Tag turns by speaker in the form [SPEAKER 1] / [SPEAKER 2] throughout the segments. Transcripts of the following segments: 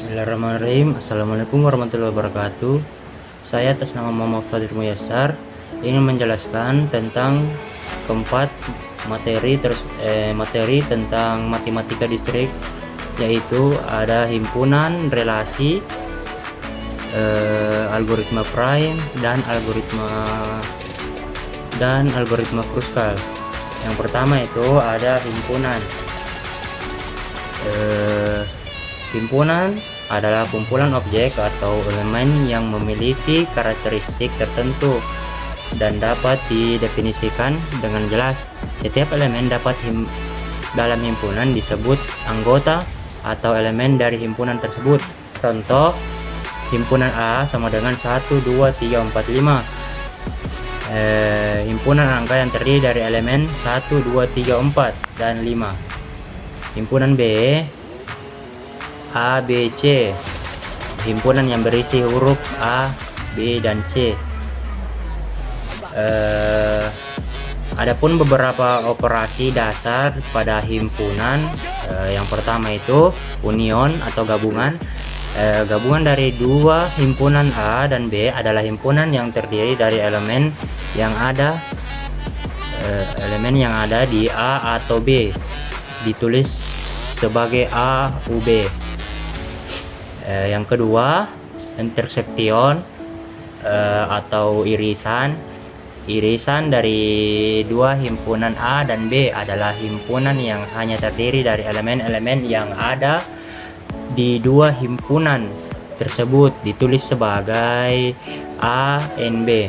[SPEAKER 1] Bismillahirrahmanirrahim. Assalamualaikum warahmatullahi wabarakatuh. Saya atas nama Muhammad Fadir Muyassar ingin menjelaskan tentang keempat materi tentang matematika distrik, yaitu ada himpunan, relasi, algoritma prime dan algoritma Kruskal. Yang pertama itu ada himpunan. Himpunan adalah kumpulan objek atau elemen yang memiliki karakteristik tertentu dan dapat didefinisikan dengan jelas. Setiap elemen dalam himpunan disebut anggota atau elemen dari himpunan tersebut. Contoh, himpunan A sama dengan 1, 2, 3, 4, 5. Himpunan angka yang terdiri dari elemen 1, 2, 3, 4, dan 5. Himpunan B, A, B, C, himpunan yang berisi huruf A, B, dan C. Adapun beberapa operasi dasar pada himpunan, yang pertama itu union atau gabungan. Gabungan dari dua himpunan A dan B adalah himpunan yang terdiri dari elemen yang ada di A atau B, ditulis sebagai A, U, B. Yang kedua, intersection atau irisan. Irisan dari dua himpunan A dan B adalah himpunan yang hanya terdiri dari elemen-elemen yang ada di dua himpunan tersebut, ditulis sebagai A and B.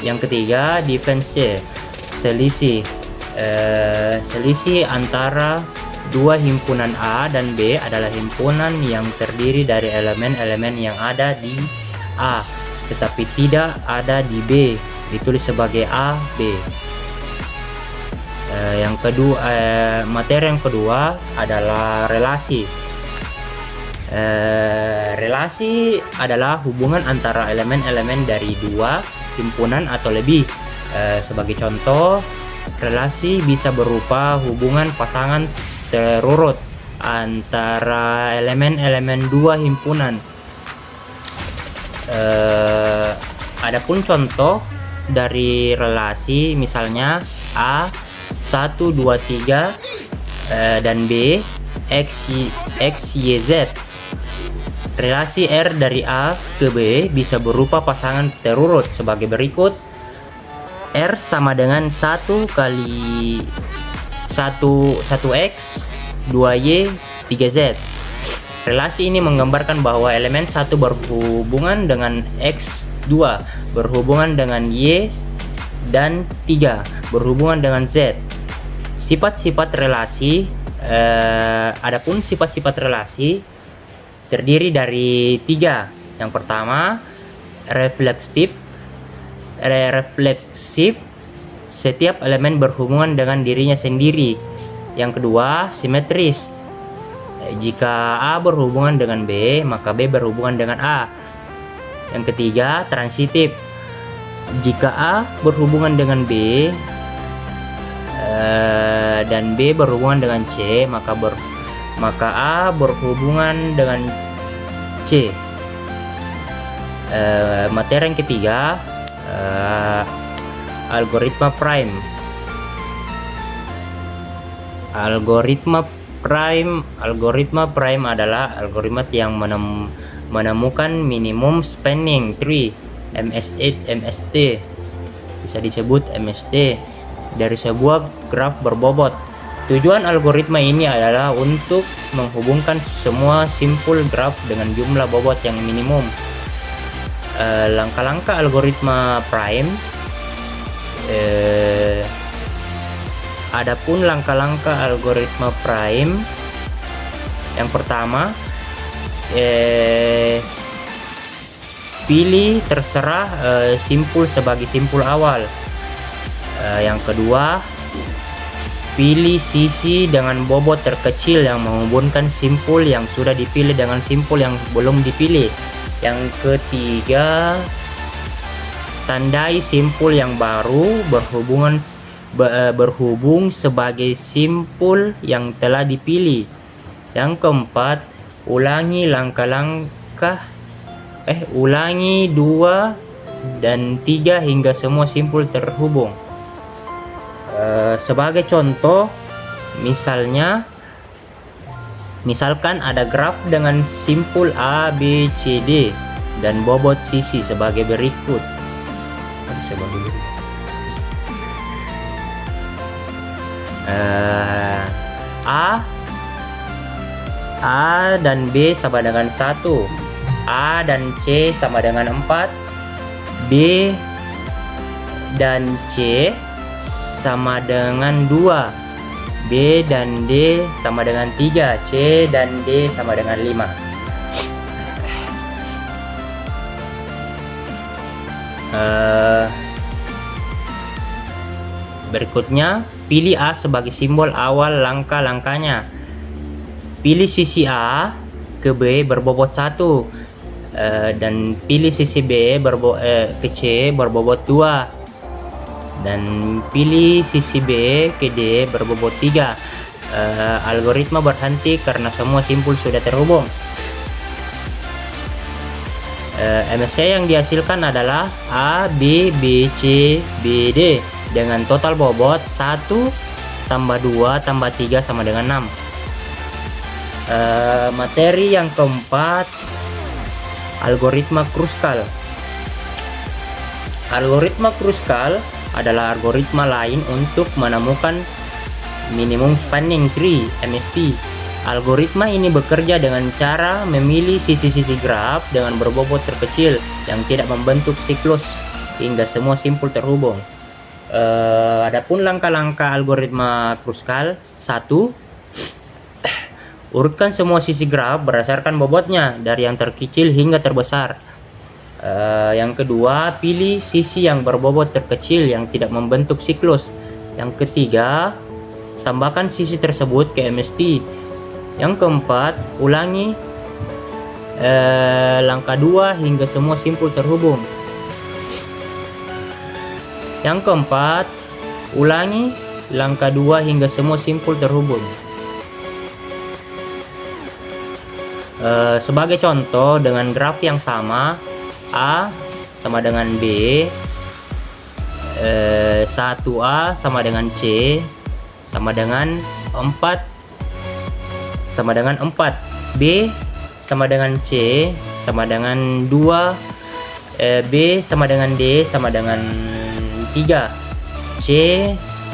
[SPEAKER 1] Yang ketiga, difference, selisih. Selisih antara dua himpunan A dan B adalah himpunan yang terdiri dari elemen-elemen yang ada di A tetapi tidak ada di B, ditulis sebagai A, B. Materi yang kedua adalah relasi. Relasi adalah hubungan antara elemen-elemen dari dua himpunan atau lebih. Sebagai contoh, relasi bisa berupa hubungan pasangan terurut antara elemen-elemen dua himpunan. Adapun contoh dari relasi, misalnya A 1, 2, 3 dan B X, Y, Z. Relasi R dari A ke B bisa berupa pasangan terurut sebagai berikut. R sama dengan 1 kali 1X, 2Y, 3Z. Relasi ini menggambarkan bahwa elemen 1 berhubungan dengan X, 2 berhubungan dengan Y, dan 3 berhubungan dengan Z. Sifat-sifat relasi, adapun sifat-sifat relasi terdiri dari 3. Yang pertama, refleksif. Setiap elemen berhubungan dengan dirinya sendiri. Yang kedua, simetris. Jika A berhubungan dengan B, maka B berhubungan dengan A. Yang ketiga, transitif. Jika A berhubungan dengan B dan B berhubungan dengan C, maka A berhubungan dengan C. Materi yang ketiga, algoritma prime. Algoritma prime adalah algoritma yang menemukan minimum spanning tree MST, bisa disebut MST, dari sebuah graf berbobot. Tujuan algoritma ini adalah untuk menghubungkan semua simpul graf dengan jumlah bobot yang minimum. Langkah-langkah algoritma prime. Adapun langkah-langkah algoritma prime, yang pertama, pilih terserah simpul sebagai simpul awal. Yang kedua, pilih sisi dengan bobot terkecil yang menghubungkan simpul yang sudah dipilih dengan simpul yang belum dipilih. Yang ketiga, tandai simpul yang baru berhubung sebagai simpul yang telah dipilih. Yang keempat, ulangi 2 dan 3 hingga semua simpul terhubung. Sebagai contoh, misalkan ada graf dengan simpul A, B, C, D dan bobot sisi sebagai berikut. A dan B sama dengan 1, A dan C sama dengan 4, B dan C sama dengan 2, B dan D sama dengan 3, C dan D sama dengan 5. Berikutnya, pilih A sebagai simbol awal langkah-langkahnya. Pilih sisi A ke B berbobot 1, dan pilih sisi B ke C berbobot 2, dan pilih sisi B ke D berbobot 3. Algoritma berhenti karena semua simpul sudah terhubung. MSC yang dihasilkan adalah A, B, B, C, B, D dengan total bobot 1 tambah 2 tambah 3 sama dengan 6. Materi yang keempat, algoritma Kruskal. Algoritma Kruskal adalah algoritma lain untuk menemukan minimum spanning tree (MST). Algoritma ini bekerja dengan cara memilih sisi-sisi graf dengan berbobot terkecil yang tidak membentuk siklus hingga semua simpul terhubung. Adapun langkah-langkah algoritma Kruskal: 1. Urutkan semua sisi graf berdasarkan bobotnya dari yang terkecil hingga terbesar. Yang kedua, pilih sisi yang berbobot terkecil yang tidak membentuk siklus. Yang ketiga, tambahkan sisi tersebut ke MST. Yang keempat, ulangi langkah 2 hingga semua simpul terhubung. Yang keempat, ulangi langkah 2 hingga semua simpul terhubung. Sebagai contoh, dengan graf yang sama, A sama dengan B, 1A sama dengan C sama dengan 4, B sama dengan C sama dengan 2, B sama dengan D sama dengan 3, C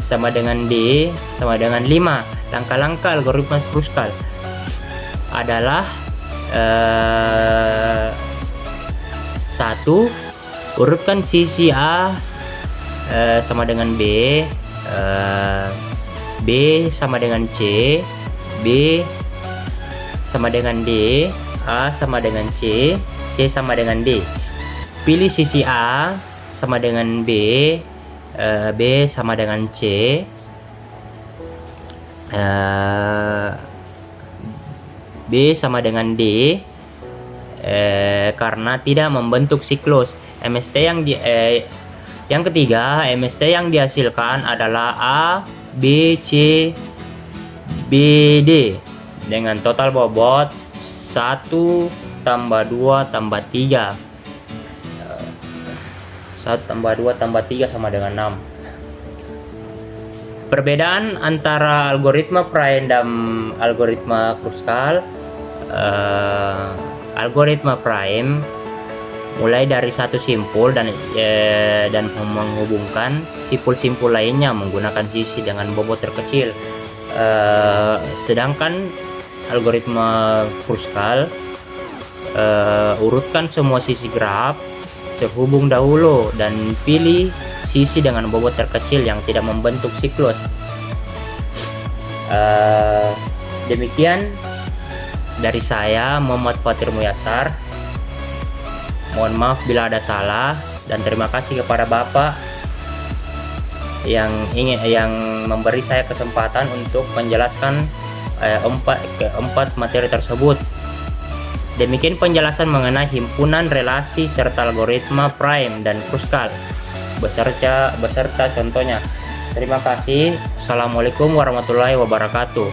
[SPEAKER 1] sama dengan D sama dengan 5. Langkah-langkah algoritma Kruskal adalah 1. Urutkan sisi A sama dengan B, B sama dengan C, B sama dengan D, A sama dengan C, C sama dengan D. Pilih sisi A sama dengan B, B sama dengan C, B sama dengan D, karena tidak membentuk siklus. Yang ketiga, MST yang dihasilkan adalah A, B, C, B, D dengan total bobot 1 tambah 2 tambah 3. 1 tambah 2 tambah 3 sama dengan 6. Perbedaan antara algoritma Prime dan algoritma Kruskal: algoritma Prime mulai dari satu simpul dan menghubungkan simpul-simpul lainnya menggunakan sisi dengan bobot terkecil. Sedangkan algoritma Kruskal urutkan semua sisi graf terhubung dahulu dan pilih sisi dengan bobot terkecil yang tidak membentuk siklus. Demikian dari saya, Muhammad Fatir Muyassar. Mohon maaf bila ada salah, dan terima kasih kepada Bapak yang memberi saya kesempatan untuk menjelaskan empat materi tersebut. Demikian penjelasan mengenai himpunan relasi serta algoritma Prime dan Kruskal beserta contohnya. Terima kasih. Assalamualaikum warahmatullahi wabarakatuh.